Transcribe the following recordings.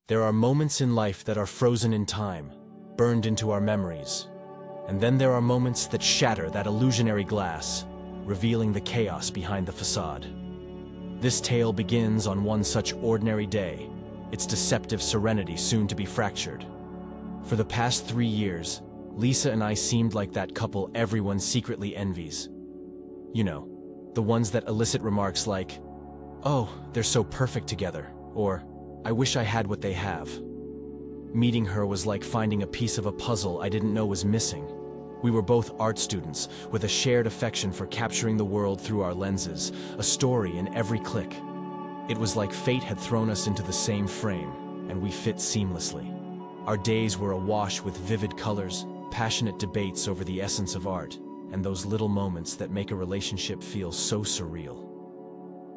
There are moments in life that are frozen in time, burned into our memories. And then there are moments that shatter that illusionary glass, revealing the chaos behind the facade. This tale begins on one such ordinary day, its deceptive serenity soon to be fractured. For the past 3 years, Lisa and I seemed like that couple everyone secretly envies. You know, the ones that elicit remarks like, "Oh, they're so perfect together," or, "I wish I had what they have." Meeting her was like finding a piece of a puzzle I didn't know was missing. We were both art students, with a shared affection for capturing the world through our lenses, a story in every click. It was like fate had thrown us into the same frame, and we fit seamlessly. Our days were awash with vivid colors, passionate debates over the essence of art, and those little moments that make a relationship feel so surreal.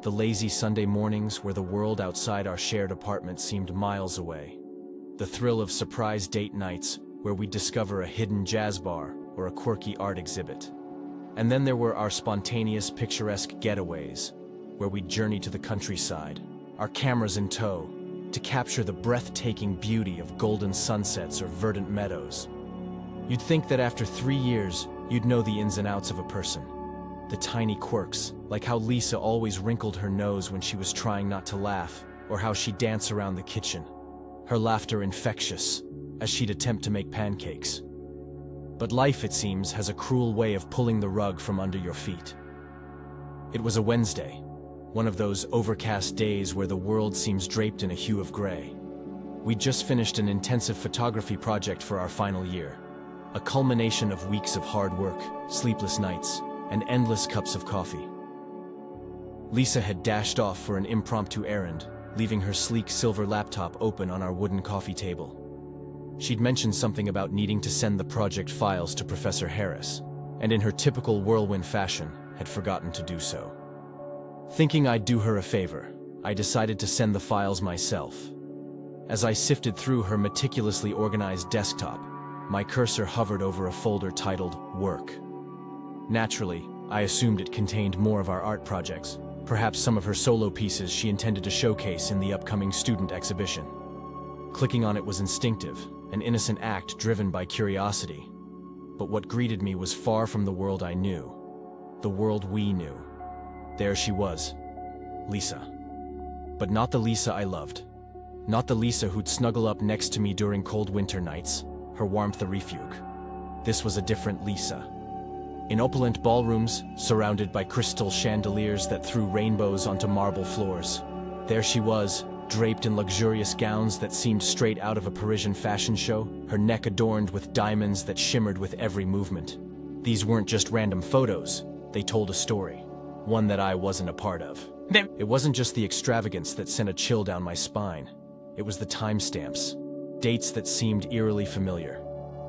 The lazy Sunday mornings where the world outside our shared apartment seemed miles away. The thrill of surprise date nights where we'd discover a hidden jazz bar or a quirky art exhibit. And then there were our spontaneous, picturesque getaways, where we'd journey to the countryside, our cameras in tow, to capture the breathtaking beauty of golden sunsets or verdant meadows. You'd think that after 3 years, you'd know the ins and outs of a person. The tiny quirks, like how Lisa always wrinkled her nose when she was trying not to laugh, or how she'd dance around the kitchen. Her laughter infectious, as she'd attempt to make pancakes. But life, it seems, has a cruel way of pulling the rug from under your feet. It was a Wednesday, one of those overcast days where the world seems draped in a hue of gray. We'd just finished an intensive photography project for our final year, a culmination of weeks of hard work, sleepless nights, and endless cups of coffee. Lisa had dashed off for an impromptu errand, leaving her sleek silver laptop open on our wooden coffee table. She'd mentioned something about needing to send the project files to Professor Harris, and in her typical whirlwind fashion, had forgotten to do so. Thinking I'd do her a favor, I decided to send the files myself. As I sifted through her meticulously organized desktop, my cursor hovered over a folder titled Work. Naturally, I assumed it contained more of our art projects, perhaps some of her solo pieces she intended to showcase in the upcoming student exhibition. Clicking on it was instinctive, an innocent act driven by curiosity. But what greeted me was far from the world I knew, the world we knew. There she was, Lisa. But not the Lisa I loved. Not the Lisa who'd snuggle up next to me during cold winter nights, her warmth a refuge. This was a different Lisa. In opulent ballrooms, surrounded by crystal chandeliers that threw rainbows onto marble floors, there she was, draped in luxurious gowns that seemed straight out of a Parisian fashion show, her neck adorned with diamonds that shimmered with every movement. These weren't just random photos, they told a story, one that I wasn't a part of. It wasn't just the extravagance that sent a chill down my spine. It was the timestamps, dates that seemed eerily familiar.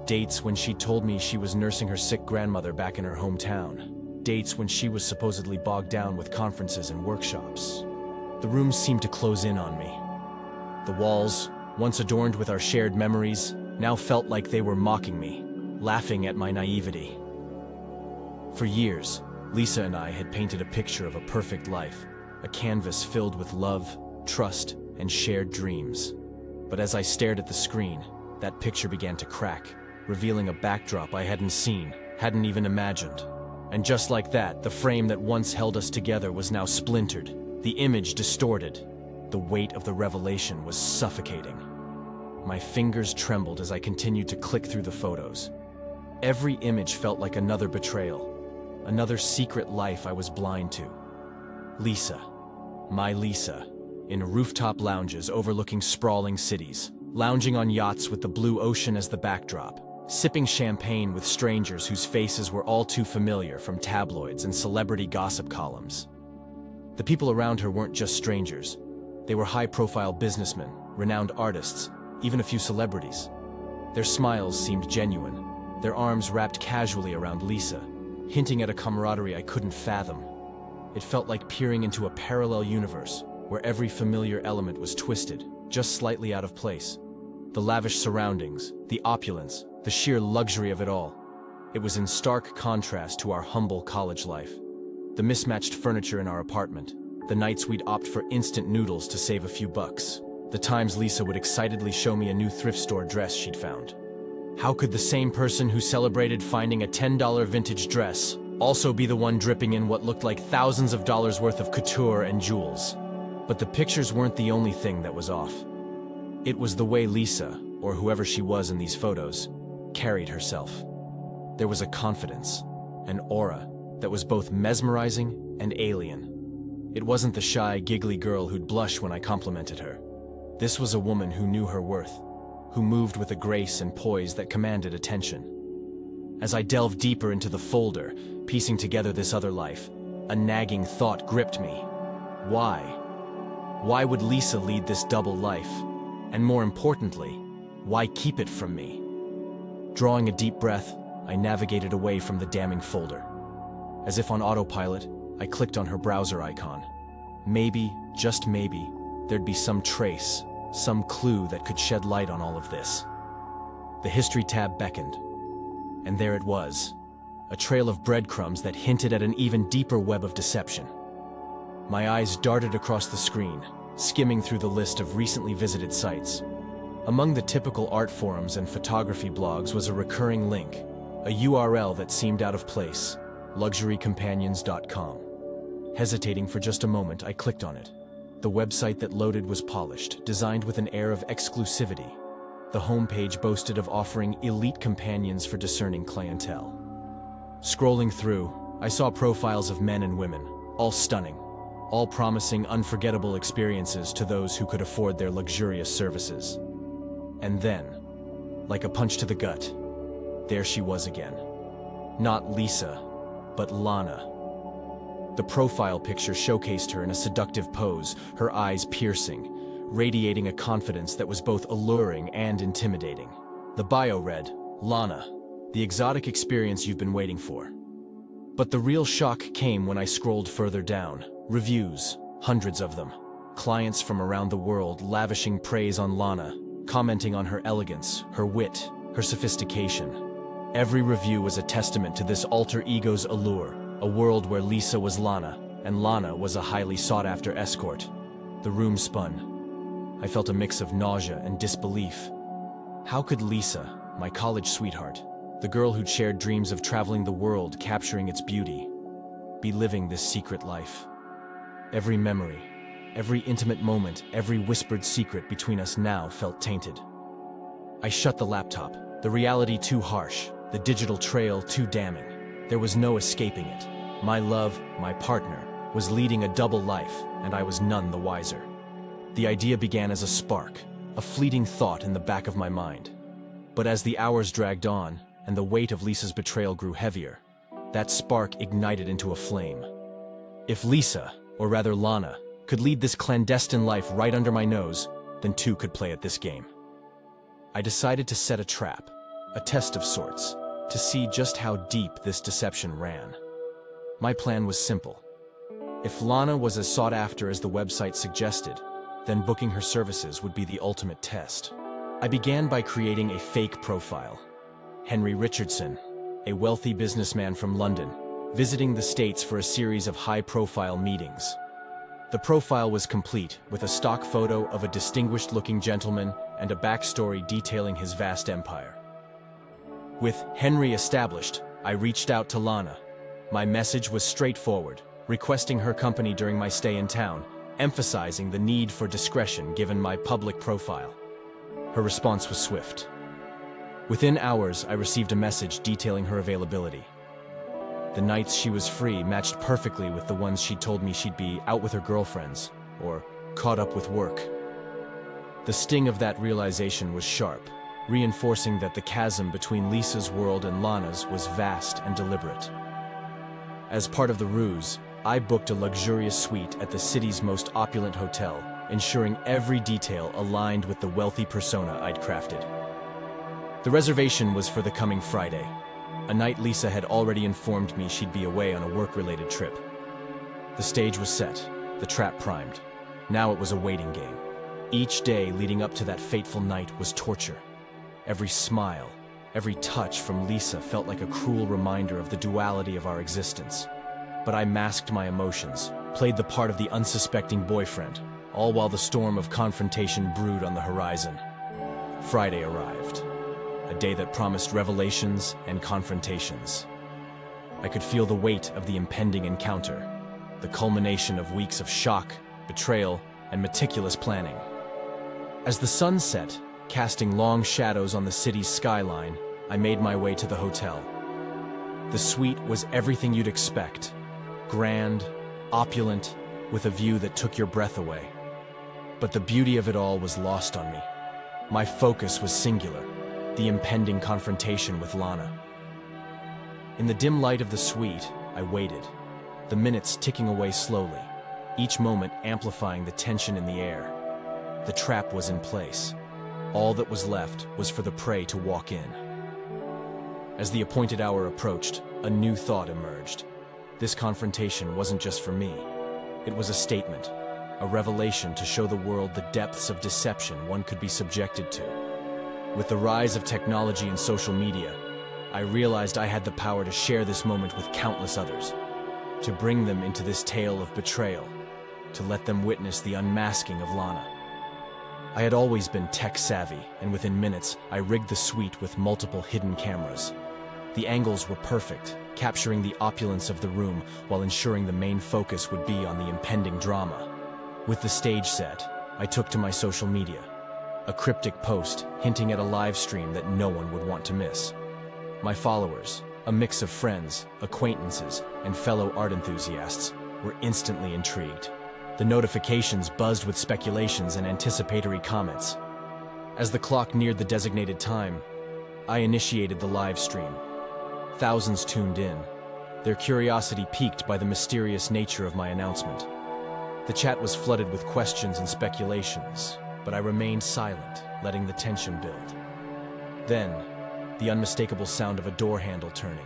Dates when she told me she was nursing her sick grandmother back in her hometown. Dates when she was supposedly bogged down with conferences and workshops. The rooms seemed to close in on me. The walls, once adorned with our shared memories, now felt like they were mocking me, laughing at my naivety. For years, Lisa and I had painted a picture of a perfect life, a canvas filled with love, trust, and shared dreams. But as I stared at the screen, that picture began to crack, revealing a backdrop I hadn't seen, hadn't even imagined. And just like that, the frame that once held us together was now splintered, the image distorted. The weight of the revelation was suffocating. My fingers trembled as I continued to click through the photos. Every image felt like another betrayal, another secret life I was blind to. Lisa, my Lisa, in rooftop lounges overlooking sprawling cities, lounging on yachts with the blue ocean as the backdrop, sipping champagne with strangers whose faces were all too familiar from tabloids and celebrity gossip columns. The people around her weren't just strangers. They were high-profile businessmen, renowned artists, even a few celebrities. Their smiles seemed genuine, their arms wrapped casually around Lisa, hinting at a camaraderie I couldn't fathom. It felt like peering into a parallel universe where every familiar element was twisted, just slightly out of place. The lavish surroundings, the opulence, the sheer luxury of it all. It was in stark contrast to our humble college life. The mismatched furniture in our apartment, the nights we'd opt for instant noodles to save a few bucks, The times Lisa would excitedly show me a new thrift store dress she'd found. How could the same person who celebrated finding a $10 vintage dress also be the one dripping in what looked like thousands of dollars worth of couture and jewels? But the pictures weren't the only thing that was off. It was the way Lisa, or whoever she was in these photos, carried herself. There was a confidence, an aura, that was both mesmerizing and alien. It wasn't the shy, giggly girl who'd blush when I complimented her. This was a woman who knew her worth, who moved with a grace and poise that commanded attention. As I delved deeper into the folder, piecing together this other life, a nagging thought gripped me. Why? Why would Lisa lead this double life? And more importantly, why keep it from me? Drawing a deep breath, I navigated away from the damning folder. As if on autopilot, I clicked on her browser icon. Maybe, just maybe, there'd be some trace, some clue that could shed light on all of this. The history tab beckoned, and there it was, a trail of breadcrumbs that hinted at an even deeper web of deception. My eyes darted across the screen, skimming through the list of recently visited sites. Among the typical art forums and photography blogs was a recurring link, a URL that seemed out of place, luxurycompanions.com. Hesitating for just a moment, I clicked on it. The website that loaded was polished, designed with an air of exclusivity. The homepage boasted of offering elite companions for discerning clientele. Scrolling through, I saw profiles of men and women, all stunning, all promising unforgettable experiences to those who could afford their luxurious services. And then, like a punch to the gut, there she was again. Not Lisa, but Lana. The profile picture showcased her in a seductive pose, her eyes piercing, radiating a confidence that was both alluring and intimidating. The bio read, "Lana, the exotic experience you've been waiting for." But the real shock came when I scrolled further down. Reviews, hundreds of them. Clients from around the world lavishing praise on Lana, commenting on her elegance, her wit, her sophistication. Every review was a testament to this alter ego's allure, a world where Lisa was Lana, and Lana was a highly sought-after escort. The room spun. I felt a mix of nausea and disbelief. How could Lisa, my college sweetheart, the girl who'd shared dreams of traveling the world, capturing its beauty, be living this secret life? Every memory, every intimate moment, every whispered secret between us now felt tainted. I shut the laptop, the reality too harsh, the digital trail too damning. There was no escaping it. My love, my partner, was leading a double life, and I was none the wiser. The idea began as a spark, a fleeting thought in the back of my mind. But as the hours dragged on, and the weight of Lisa's betrayal grew heavier, that spark ignited into a flame. If Lisa, or rather Lana, could lead this clandestine life right under my nose, then two could play at this game. I decided to set a trap, a test of sorts, to see just how deep this deception ran. My plan was simple. If Lana was as sought after as the website suggested, then booking her services would be the ultimate test. I began by creating a fake profile. Henry Richardson, a wealthy businessman from London, visiting the States for a series of high-profile meetings. The profile was complete, with a stock photo of a distinguished-looking gentleman and a backstory detailing his vast empire. With Henry established, I reached out to Lana. My message was straightforward, requesting her company during my stay in town, emphasizing the need for discretion given my public profile. Her response was swift. Within hours, I received a message detailing her availability. The nights she was free matched perfectly with the ones she told me she'd be out with her girlfriends, or caught up with work. The sting of that realization was sharp, reinforcing that the chasm between Lisa's world and Lana's was vast and deliberate. As part of the ruse, I booked a luxurious suite at the city's most opulent hotel, ensuring every detail aligned with the wealthy persona I'd crafted. The reservation was for the coming Friday, a night Lisa had already informed me she'd be away on a work-related trip. The stage was set, the trap primed. Now it was a waiting game. Each day leading up to that fateful night was torture. Every smile, every touch from Lisa felt like a cruel reminder of the duality of our existence. But I masked my emotions, played the part of the unsuspecting boyfriend, all while the storm of confrontation brewed on the horizon. Friday arrived, a day that promised revelations and confrontations. I could feel the weight of the impending encounter, the culmination of weeks of shock, betrayal, and meticulous planning. As the sun set, casting long shadows on the city's skyline, I made my way to the hotel. The suite was everything you'd expect: grand, opulent, with a view that took your breath away. But the beauty of it all was lost on me. My focus was singular: the impending confrontation with Lana. In the dim light of the suite, I waited, the minutes ticking away slowly, each moment amplifying the tension in the air. The trap was in place. All that was left was for the prey to walk in. As the appointed hour approached, a new thought emerged. This confrontation wasn't just for me. It was a statement, a revelation to show the world the depths of deception one could be subjected to. With the rise of technology and social media, I realized I had the power to share this moment with countless others, to bring them into this tale of betrayal, to let them witness the unmasking of Lana. I had always been tech-savvy, and within minutes, I rigged the suite with multiple hidden cameras. The angles were perfect, capturing the opulence of the room while ensuring the main focus would be on the impending drama. With the stage set, I took to my social media, a cryptic post hinting at a live stream that no one would want to miss. My followers, a mix of friends, acquaintances, and fellow art enthusiasts, were instantly intrigued. The notifications buzzed with speculations and anticipatory comments. As the clock neared the designated time, I initiated the live stream. Thousands tuned in, their curiosity piqued by the mysterious nature of my announcement. The chat was flooded with questions and speculations, but I remained silent, letting the tension build. Then, the unmistakable sound of a door handle turning.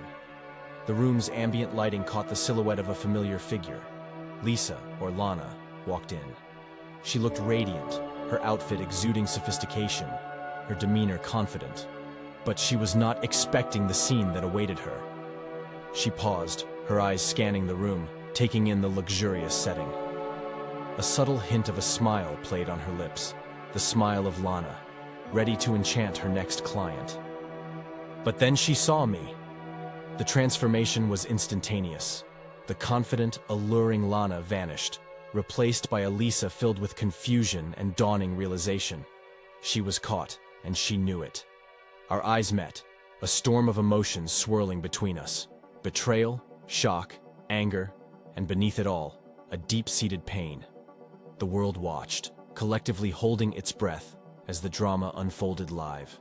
The room's ambient lighting caught the silhouette of a familiar figure. Lisa, or Lana, walked in. She looked radiant, her outfit exuding sophistication, her demeanor confident. But she was not expecting the scene that awaited her. She paused, her eyes scanning the room, taking in the luxurious setting. A subtle hint of a smile played on her lips, the smile of Lana, ready to enchant her next client. But then she saw me. The transformation was instantaneous. The confident, alluring Lana vanished, replaced by a Lisa filled with confusion and dawning realization. She was caught, and she knew it. Our eyes met, a storm of emotions swirling between us. Betrayal, shock, anger, and beneath it all, a deep-seated pain. The world watched, collectively holding its breath as the drama unfolded live.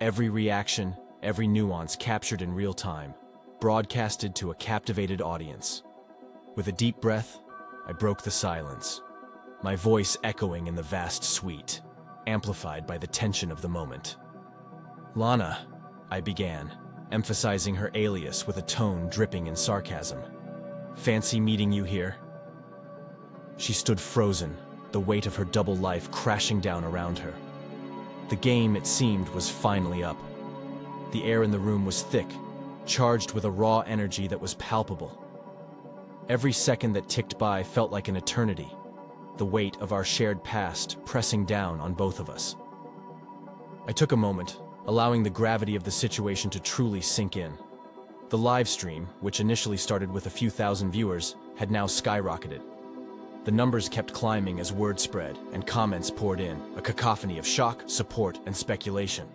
Every reaction, every nuance captured in real time, broadcasted to a captivated audience. With a deep breath, I broke the silence, my voice echoing in the vast suite, amplified by the tension of the moment. "Lana," I began, emphasizing her alias with a tone dripping in sarcasm. "Fancy meeting you here?" She stood frozen, the weight of her double life crashing down around her. The game, it seemed, was finally up. The air in the room was thick, charged with a raw energy that was palpable. Every second that ticked by felt like an eternity, the weight of our shared past pressing down on both of us. I took a moment, allowing the gravity of the situation to truly sink in. The live stream, which initially started with a few thousand viewers, had now skyrocketed. The numbers kept climbing as word spread and comments poured in, a cacophony of shock, support, and speculation.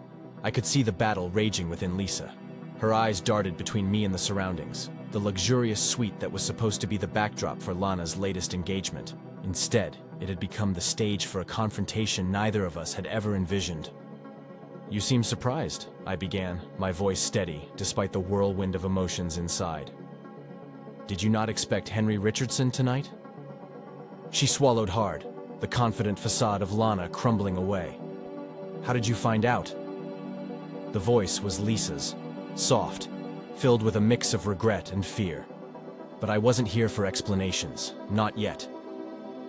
I could see the battle raging within Lisa. Her eyes darted between me and the surroundings, the luxurious suite that was supposed to be the backdrop for Lana's latest engagement. Instead, it had become the stage for a confrontation neither of us had ever envisioned. "You seem surprised," I began, my voice steady, despite the whirlwind of emotions inside. "Did you not expect Henry Richardson tonight?" She swallowed hard, the confident facade of Lana crumbling away. "How did you find out?" The voice was Lisa's, soft, filled with a mix of regret and fear. But I wasn't here for explanations, not yet.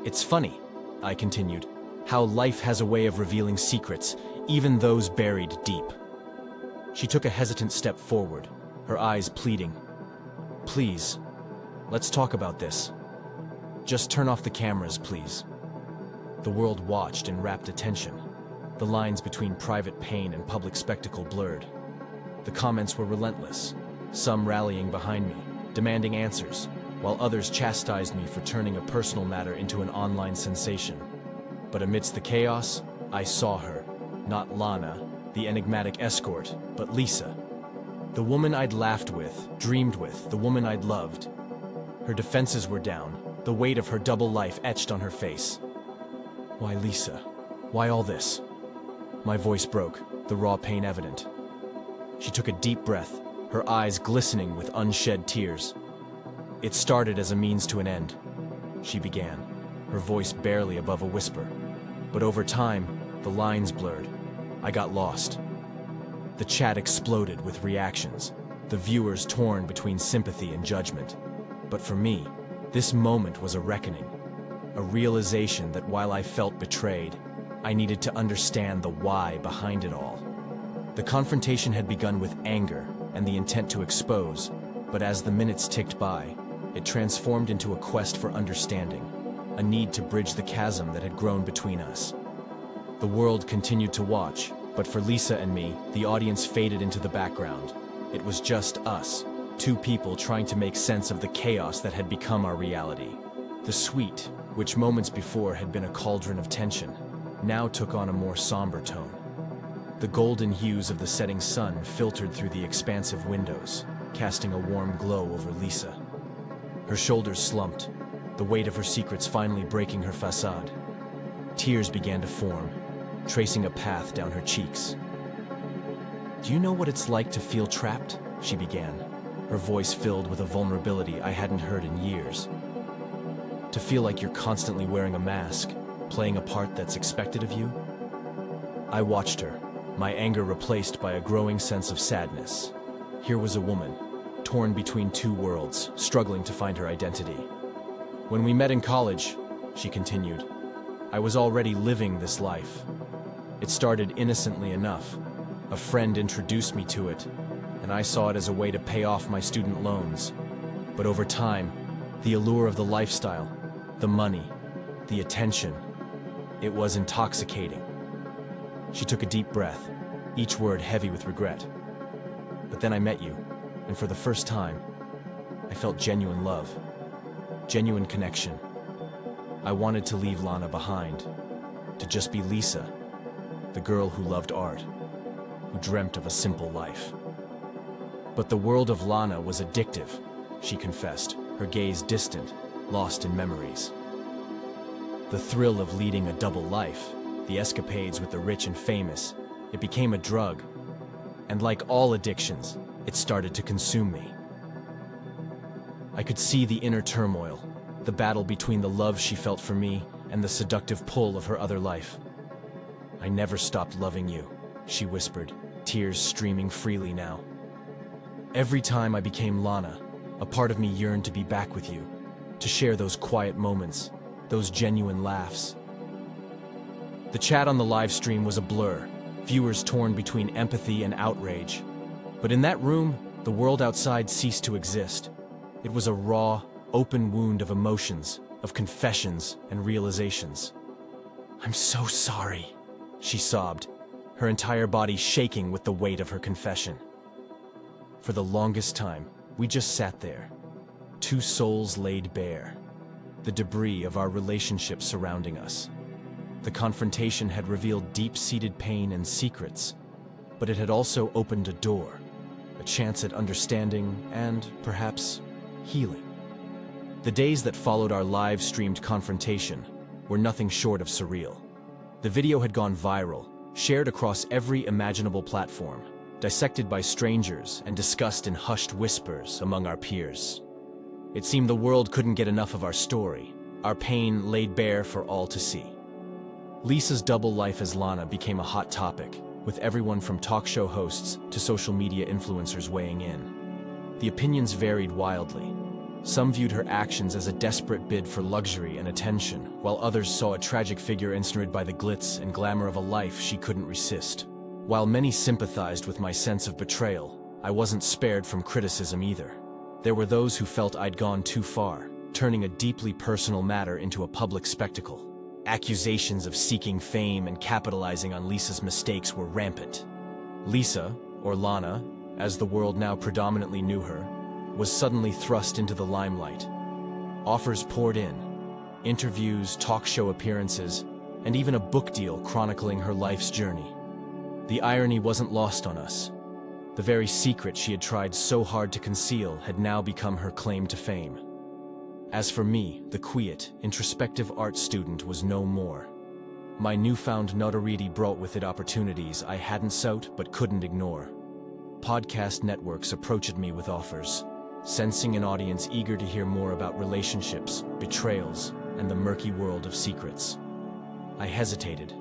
"It's funny," I continued, "how life has a way of revealing secrets, even those buried deep." She took a hesitant step forward, her eyes pleading. "Please, let's talk about this. Just turn off the cameras, please." The world watched in rapt attention. The lines between private pain and public spectacle blurred. The comments were relentless, some rallying behind me, demanding answers, while others chastised me for turning a personal matter into an online sensation. But amidst the chaos, I saw her, not Lana, the enigmatic escort, but Lisa. The woman I'd laughed with, dreamed with, the woman I'd loved. Her defenses were down, the weight of her double life etched on her face. Why Lisa? Why all this? My voice broke, the raw pain evident. She took a deep breath, her eyes glistening with unshed tears. It started as a means to an end, she began, her voice barely above a whisper. But over time, the lines blurred. I got lost. The chat exploded with reactions, the viewers torn between sympathy and judgment. But for me, this moment was a reckoning, a realization that while I felt betrayed, I needed to understand the why behind it all. The confrontation had begun with anger and the intent to expose, but as the minutes ticked by, it transformed into a quest for understanding, a need to bridge the chasm that had grown between us. The world continued to watch, but for Lisa and me, the audience faded into the background. It was just us, two people trying to make sense of the chaos that had become our reality. The suite, which moments before had been a cauldron of tension, now took on a more somber tone. The golden hues of the setting sun filtered through the expansive windows, casting a warm glow over Lisa. Her shoulders slumped, the weight of her secrets finally breaking her facade. Tears began to form, tracing a path down her cheeks. "Do you know what it's like to feel trapped?" she began, her voice filled with a vulnerability I hadn't heard in years. "To feel like you're constantly wearing a mask, playing a part that's expected of you?" I watched her, my anger replaced by a growing sense of sadness. Here was a woman, torn between two worlds, struggling to find her identity. "When we met in college," she continued, "I was already living this life. It started innocently enough. A friend introduced me to it, and I saw it as a way to pay off my student loans. But over time, the allure of the lifestyle, the money, the attention, it was intoxicating." She took a deep breath, each word heavy with regret. "But then I met you, and for the first time, I felt genuine love, genuine connection. I wanted to leave Lana behind, to just be Lisa, the girl who loved art, who dreamt of a simple life." But the world of Lana was addictive, she confessed, her gaze distant, lost in memories. The thrill of leading a double life, the escapades with the rich and famous, it became a drug. And like all addictions, it started to consume me. I could see the inner turmoil, the battle between the love she felt for me and the seductive pull of her other life. "I never stopped loving you," she whispered, tears streaming freely now. "Every time I became Lana, a part of me yearned to be back with you, to share those quiet moments, those genuine laughs." The chat on the live stream was a blur, viewers torn between empathy and outrage. But in that room, the world outside ceased to exist. It was a raw, open wound of emotions, of confessions and realizations. "I'm so sorry," she sobbed, her entire body shaking with the weight of her confession. For the longest time, we just sat there, two souls laid bare, the debris of our relationship surrounding us. The confrontation had revealed deep-seated pain and secrets, but it had also opened a door, a chance at understanding and, perhaps, healing. The days that followed our live-streamed confrontation were nothing short of surreal. The video had gone viral, shared across every imaginable platform, dissected by strangers and discussed in hushed whispers among our peers. It seemed the world couldn't get enough of our story, our pain laid bare for all to see. Lisa's double life as Lana became a hot topic, with everyone from talk show hosts to social media influencers weighing in. The opinions varied wildly. Some viewed her actions as a desperate bid for luxury and attention, while others saw a tragic figure ensnared by the glitz and glamour of a life she couldn't resist. While many sympathized with my sense of betrayal, I wasn't spared from criticism either. There were those who felt I'd gone too far, turning a deeply personal matter into a public spectacle. Accusations of seeking fame and capitalizing on Lisa's mistakes were rampant. Lisa, or Lana, as the world now predominantly knew her, was suddenly thrust into the limelight. Offers poured in, interviews, talk show appearances, and even a book deal chronicling her life's journey. The irony wasn't lost on us. The very secret she had tried so hard to conceal had now become her claim to fame. As for me, the quiet, introspective art student was no more. My newfound notoriety brought with it opportunities I hadn't sought but couldn't ignore. Podcast networks approached me with offers, sensing an audience eager to hear more about relationships, betrayals, and the murky world of secrets. I hesitated,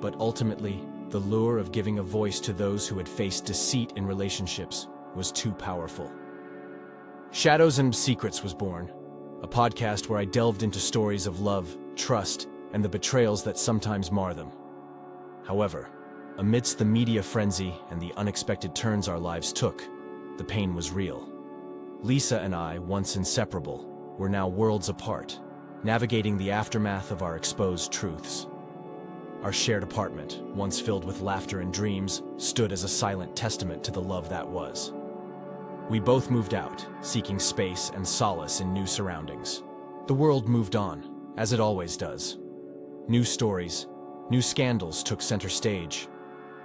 but ultimately, the lure of giving a voice to those who had faced deceit in relationships was too powerful. Shadows and Secrets was born, a podcast where I delved into stories of love, trust, and the betrayals that sometimes mar them. However, amidst the media frenzy and the unexpected turns our lives took, the pain was real. Lisa and I, once inseparable, were now worlds apart, navigating the aftermath of our exposed truths. Our shared apartment, once filled with laughter and dreams, stood as a silent testament to the love that was. We both moved out, seeking space and solace in new surroundings. The world moved on, as it always does. New stories, new scandals took center stage.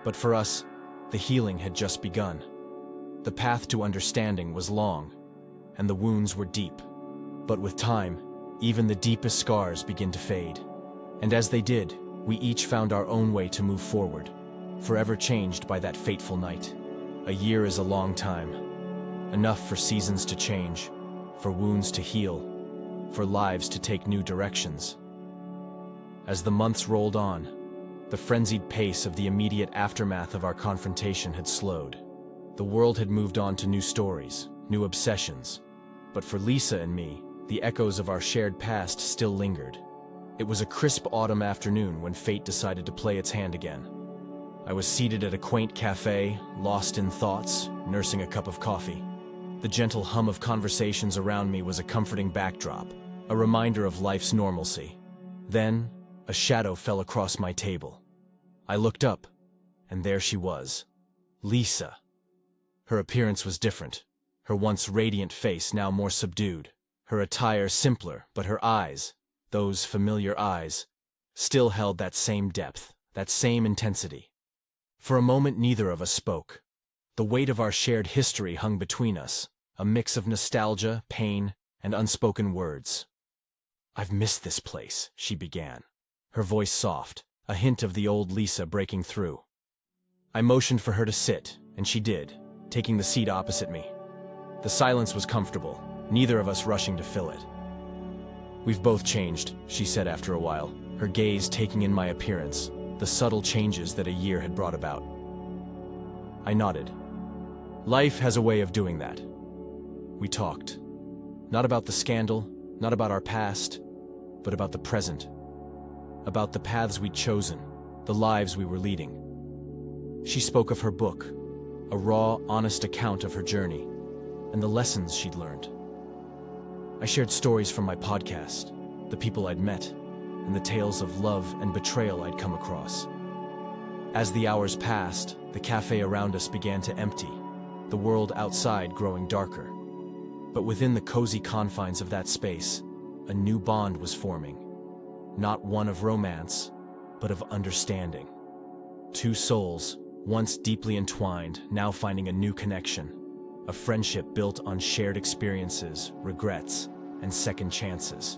But for us, the healing had just begun. The path to understanding was long, and the wounds were deep. But with time, even the deepest scars begin to fade. And as they did, we each found our own way to move forward, forever changed by that fateful night. A year is a long time. Enough for seasons to change, for wounds to heal, for lives to take new directions. As the months rolled on, the frenzied pace of the immediate aftermath of our confrontation had slowed. The world had moved on to new stories, new obsessions. But for Lisa and me, the echoes of our shared past still lingered. It was a crisp autumn afternoon when fate decided to play its hand again. I was seated at a quaint cafe, lost in thoughts, nursing a cup of coffee. The gentle hum of conversations around me was a comforting backdrop, a reminder of life's normalcy. Then, a shadow fell across my table. I looked up, and there she was, Lisa. Her appearance was different, her once radiant face now more subdued, her attire simpler, but her eyes, those familiar eyes, still held that same depth, that same intensity. For a moment neither of us spoke. The weight of our shared history hung between us, a mix of nostalgia, pain, and unspoken words. "I've missed this place," she began, her voice soft, a hint of the old Lisa breaking through. I motioned for her to sit, and she did, taking the seat opposite me. The silence was comfortable, neither of us rushing to fill it. "We've both changed," she said after a while, her gaze taking in my appearance, the subtle changes that a year had brought about. I nodded. Life has a way of doing that. We talked. Not about the scandal, not about our past, but about the present. About the paths we'd chosen, the lives we were leading. She spoke of her book, a raw, honest account of her journey, and the lessons she'd learned. I shared stories from my podcast, the people I'd met, and the tales of love and betrayal I'd come across. As the hours passed, the cafe around us began to empty, the world outside growing darker. But within the cozy confines of that space, a new bond was forming. Not one of romance, but of understanding. Two souls, once deeply entwined, now finding a new connection. A friendship built on shared experiences, regrets, and second chances.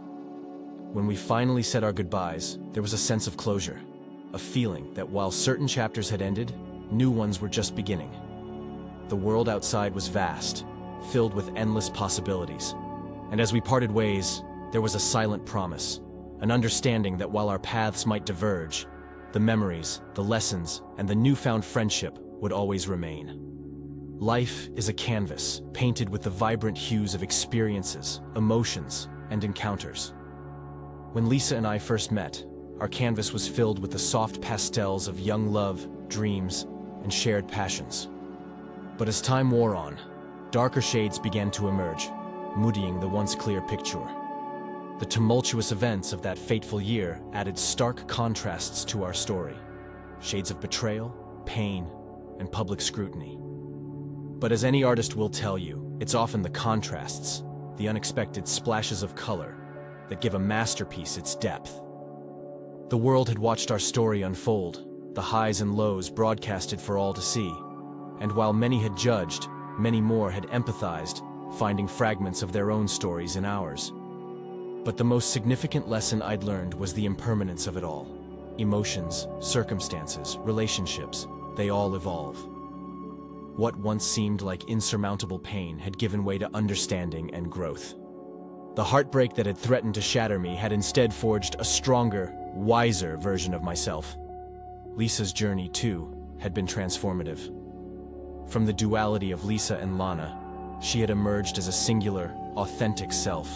When we finally said our goodbyes, there was a sense of closure. A feeling that while certain chapters had ended, new ones were just beginning. The world outside was vast, filled with endless possibilities. And as we parted ways, there was a silent promise, an understanding that while our paths might diverge, the memories, the lessons, and the newfound friendship would always remain. Life is a canvas, painted with the vibrant hues of experiences, emotions, and encounters. When Lisa and I first met, our canvas was filled with the soft pastels of young love, dreams, and shared passions. But as time wore on, darker shades began to emerge, muddying the once clear picture. The tumultuous events of that fateful year added stark contrasts to our story. Shades of betrayal, pain, and public scrutiny. But as any artist will tell you, it's often the contrasts, the unexpected splashes of color, that give a masterpiece its depth. The world had watched our story unfold, the highs and lows broadcasted for all to see. And while many had judged, many more had empathized, finding fragments of their own stories in ours. But the most significant lesson I'd learned was the impermanence of it all. Emotions, circumstances, relationships, they all evolve. What once seemed like insurmountable pain had given way to understanding and growth. The heartbreak that had threatened to shatter me had instead forged a stronger, wiser version of myself. Lisa's journey, too, had been transformative. From the duality of Lisa and Lana, she had emerged as a singular, authentic self,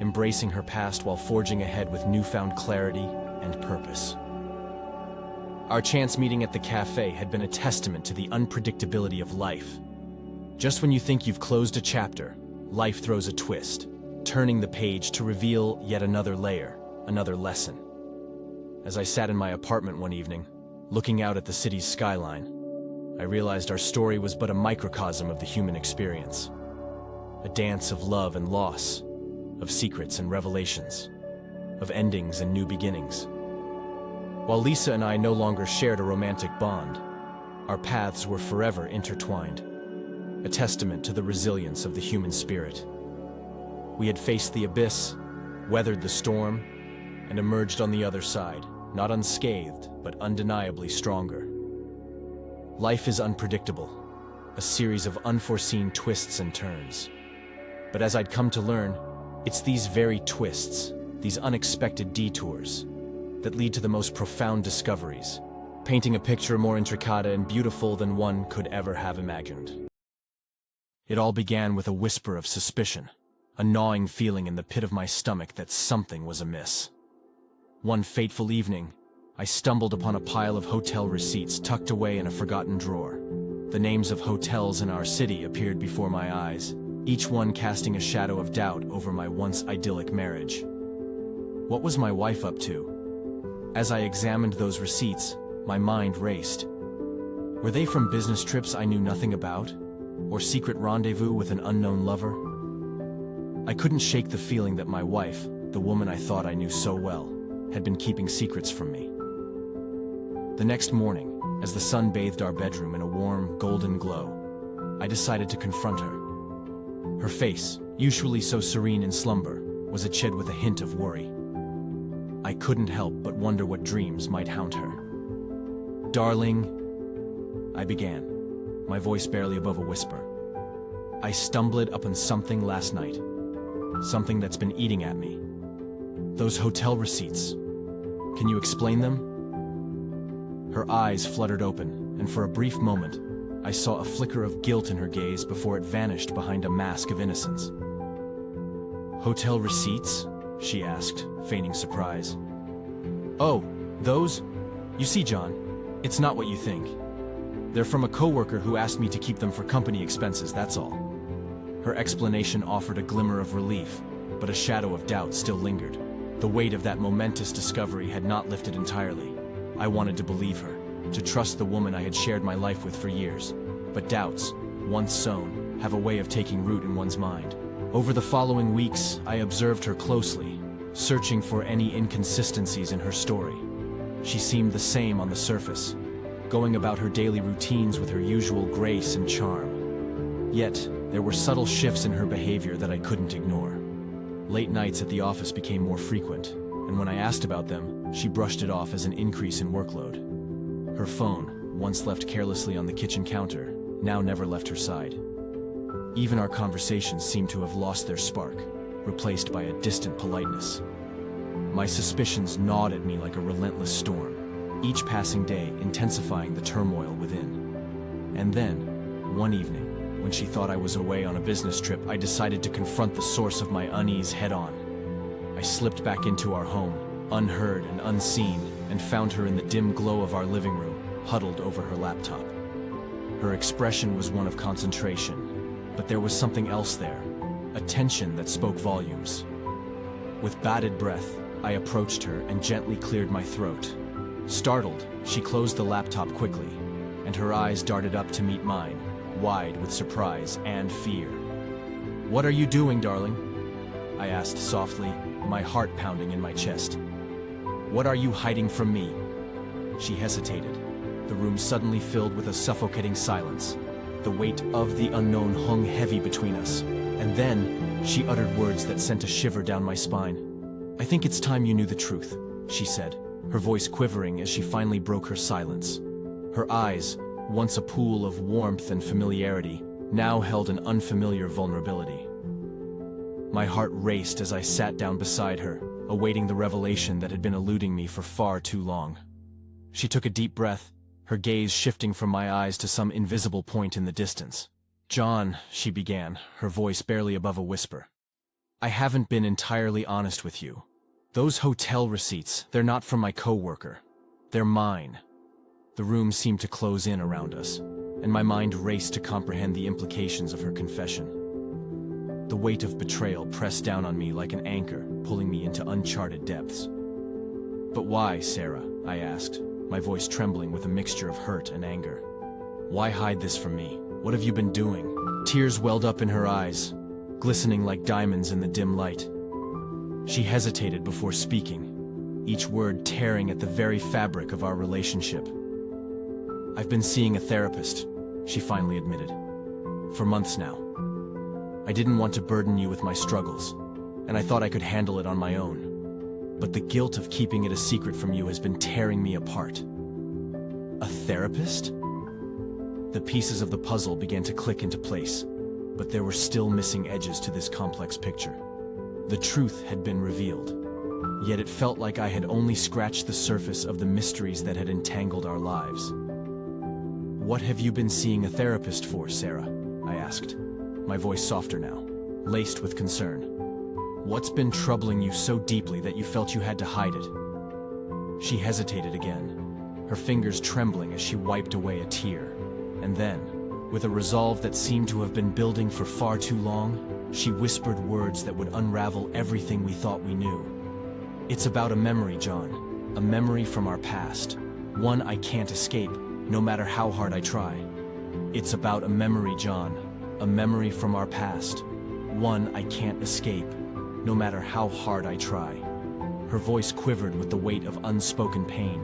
embracing her past while forging ahead with newfound clarity and purpose. Our chance meeting at the cafe had been a testament to the unpredictability of life. Just when you think you've closed a chapter, life throws a twist, turning the page to reveal yet another layer, another lesson. As I sat in my apartment one evening, looking out at the city's skyline, I realized our story was but a microcosm of the human experience. A dance of love and loss, of secrets and revelations, of endings and new beginnings. While Lisa and I no longer shared a romantic bond, our paths were forever intertwined, a testament to the resilience of the human spirit. We had faced the abyss, weathered the storm, and emerged on the other side, not unscathed, but undeniably stronger. Life is unpredictable, a series of unforeseen twists and turns. But as I'd come to learn, it's these very twists, these unexpected detours, that lead to the most profound discoveries, painting a picture more intricate and beautiful than one could ever have imagined. It all began with a whisper of suspicion, a gnawing feeling in the pit of my stomach that something was amiss. One fateful evening, I stumbled upon a pile of hotel receipts tucked away in a forgotten drawer. The names of hotels in our city appeared before my eyes, each one casting a shadow of doubt over my once idyllic marriage. What was my wife up to? As I examined those receipts, my mind raced. Were they from business trips I knew nothing about? Or secret rendezvous with an unknown lover? I couldn't shake the feeling that my wife, the woman I thought I knew so well, had been keeping secrets from me. The next morning, as the sun bathed our bedroom in a warm, golden glow, I decided to confront her. Her face, usually so serene in slumber, was etched with a hint of worry. I couldn't help but wonder what dreams might haunt her. "Darling," I began, my voice barely above a whisper. "I stumbled upon something last night. Something that's been eating at me. Those hotel receipts. Can you explain them?" Her eyes fluttered open, and for a brief moment, I saw a flicker of guilt in her gaze before it vanished behind a mask of innocence. "Hotel receipts?" she asked, feigning surprise. "Oh, those? You see, John, it's not what you think. They're from a coworker who asked me to keep them for company expenses, that's all." Her explanation offered a glimmer of relief, but a shadow of doubt still lingered. The weight of that momentous discovery had not lifted entirely. I wanted to believe her, to trust the woman I had shared my life with for years. But doubts, once sown, have a way of taking root in one's mind. Over the following weeks, I observed her closely, searching for any inconsistencies in her story. She seemed the same on the surface, going about her daily routines with her usual grace and charm. Yet, there were subtle shifts in her behavior that I couldn't ignore. Late nights at the office became more frequent, and when I asked about them, she brushed it off as an increase in workload. Her phone, once left carelessly on the kitchen counter, now never left her side. Even our conversations seemed to have lost their spark, replaced by a distant politeness. My suspicions gnawed at me like a relentless storm, each passing day intensifying the turmoil within. And then, one evening, when she thought I was away on a business trip, I decided to confront the source of my unease head-on. I slipped back into our home, unheard and unseen, and found her in the dim glow of our living room, huddled over her laptop. Her expression was one of concentration, but there was something else there, a tension that spoke volumes. With bated breath, I approached her and gently cleared my throat. Startled, she closed the laptop quickly, and her eyes darted up to meet mine, wide with surprise and fear. "What are you doing, darling?" I asked softly, my heart pounding in my chest. "What are you hiding from me?" She hesitated. The room suddenly filled with a suffocating silence. The weight of the unknown hung heavy between us, and then she uttered words that sent a shiver down my spine. "I think it's time you knew the truth," she said, her voice quivering as she finally broke her silence. Her eyes, once a pool of warmth and familiarity, now held an unfamiliar vulnerability. My heart raced as I sat down beside her, awaiting the revelation that had been eluding me for far too long. She took a deep breath, her gaze shifting from my eyes to some invisible point in the distance. "John," she began, her voice barely above a whisper, "I haven't been entirely honest with you. Those hotel receipts, they're not from my coworker. They're mine." The room seemed to close in around us, and my mind raced to comprehend the implications of her confession. The weight of betrayal pressed down on me like an anchor, pulling me into uncharted depths. "But why, Sarah?" I asked, my voice trembling with a mixture of hurt and anger. "Why hide this from me? What have you been doing?" Tears welled up in her eyes, glistening like diamonds in the dim light. She hesitated before speaking, each word tearing at the very fabric of our relationship. "I've been seeing a therapist," she finally admitted, "for months now. I didn't want to burden you with my struggles, and I thought I could handle it on my own. But the guilt of keeping it a secret from you has been tearing me apart." "A therapist?" The pieces of the puzzle began to click into place, but there were still missing edges to this complex picture. The truth had been revealed, yet it felt like I had only scratched the surface of the mysteries that had entangled our lives. "What have you been seeing a therapist for, Sarah?" I asked, my voice softer now, laced with concern. "What's been troubling you so deeply that you felt you had to hide it?" She hesitated again, her fingers trembling as she wiped away a tear. And then, with a resolve that seemed to have been building for far too long, she whispered words that would unravel everything we thought we knew. "It's about a memory, John. A memory from our past. One I can't escape, no matter how hard I try. It's about a memory, John. A memory from our past. One I can't escape, no matter how hard I try." Her voice quivered with the weight of unspoken pain,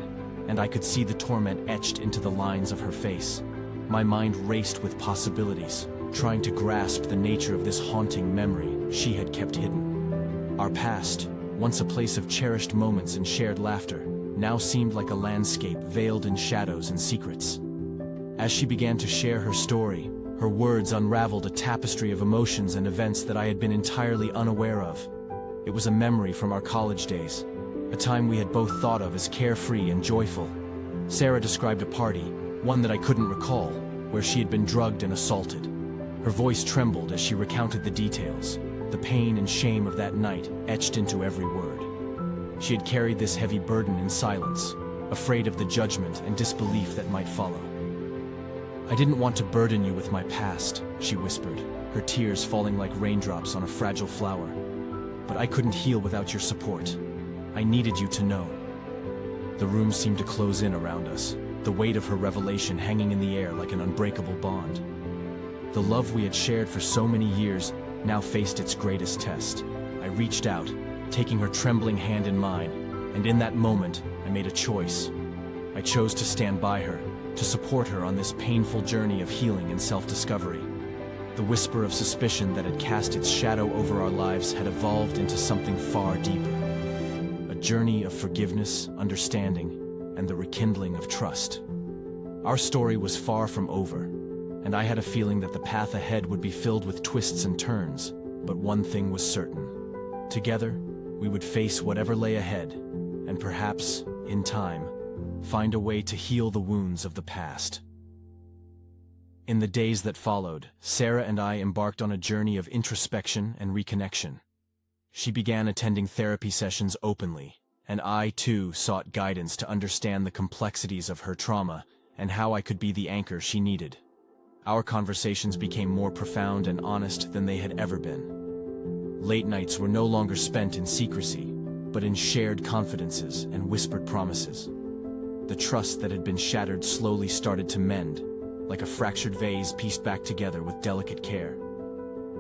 and I could see the torment etched into the lines of her face. My mind raced with possibilities, trying to grasp the nature of this haunting memory she had kept hidden. Our past, once a place of cherished moments and shared laughter, now seemed like a landscape veiled in shadows and secrets. As she began to share her story, her words unraveled a tapestry of emotions and events that I had been entirely unaware of. It was a memory from our college days, a time we had both thought of as carefree and joyful. Sarah described a party, one that I couldn't recall, where she had been drugged and assaulted. Her voice trembled as she recounted the details, the pain and shame of that night etched into every word. She had carried this heavy burden in silence, afraid of the judgment and disbelief that might follow. "I didn't want to burden you with my past," she whispered, her tears falling like raindrops on a fragile flower. "But I couldn't heal without your support. I needed you to know." The room seemed to close in around us, the weight of her revelation hanging in the air like an unbreakable bond. The love we had shared for so many years now faced its greatest test. I reached out, taking her trembling hand in mine, and in that moment, I made a choice. I chose to stand by her, to support her on this painful journey of healing and self-discovery. The whisper of suspicion that had cast its shadow over our lives had evolved into something far deeper. A journey of forgiveness, understanding, and the rekindling of trust. Our story was far from over, and I had a feeling that the path ahead would be filled with twists and turns, but one thing was certain. Together, we would face whatever lay ahead, and perhaps, in time, find a way to heal the wounds of the past. In the days that followed, Sarah and I embarked on a journey of introspection and reconnection. She began attending therapy sessions openly, and I, too, sought guidance to understand the complexities of her trauma and how I could be the anchor she needed. Our conversations became more profound and honest than they had ever been. Late nights were no longer spent in secrecy, but in shared confidences and whispered promises. The trust that had been shattered slowly started to mend, like a fractured vase pieced back together with delicate care.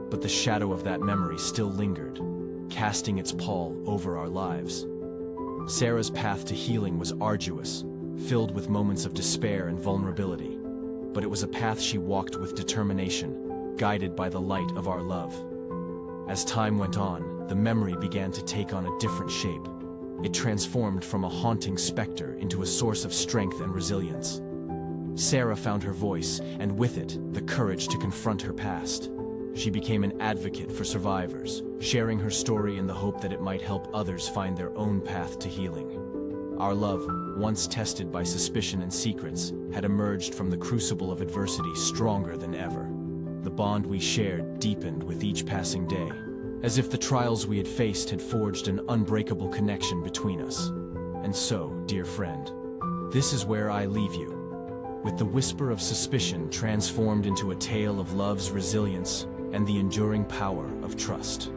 But the shadow of that memory still lingered, casting its pall over our lives. Sarah's path to healing was arduous, filled with moments of despair and vulnerability, but it was a path she walked with determination, guided by the light of our love. As time went on, the memory began to take on a different shape. It transformed from a haunting specter into a source of strength and resilience. Sarah found her voice, and with it, the courage to confront her past. She became an advocate for survivors, sharing her story in the hope that it might help others find their own path to healing. Our love, once tested by suspicion and secrets, had emerged from the crucible of adversity stronger than ever. The bond we shared deepened with each passing day, as if the trials we had faced had forged an unbreakable connection between us. And so, dear friend, this is where I leave you, with the whisper of suspicion transformed into a tale of love's resilience and the enduring power of trust.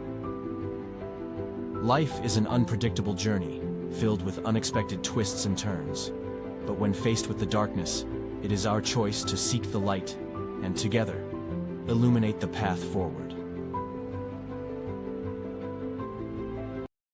Life is an unpredictable journey, filled with unexpected twists and turns. But when faced with the darkness, it is our choice to seek the light and together illuminate the path forward.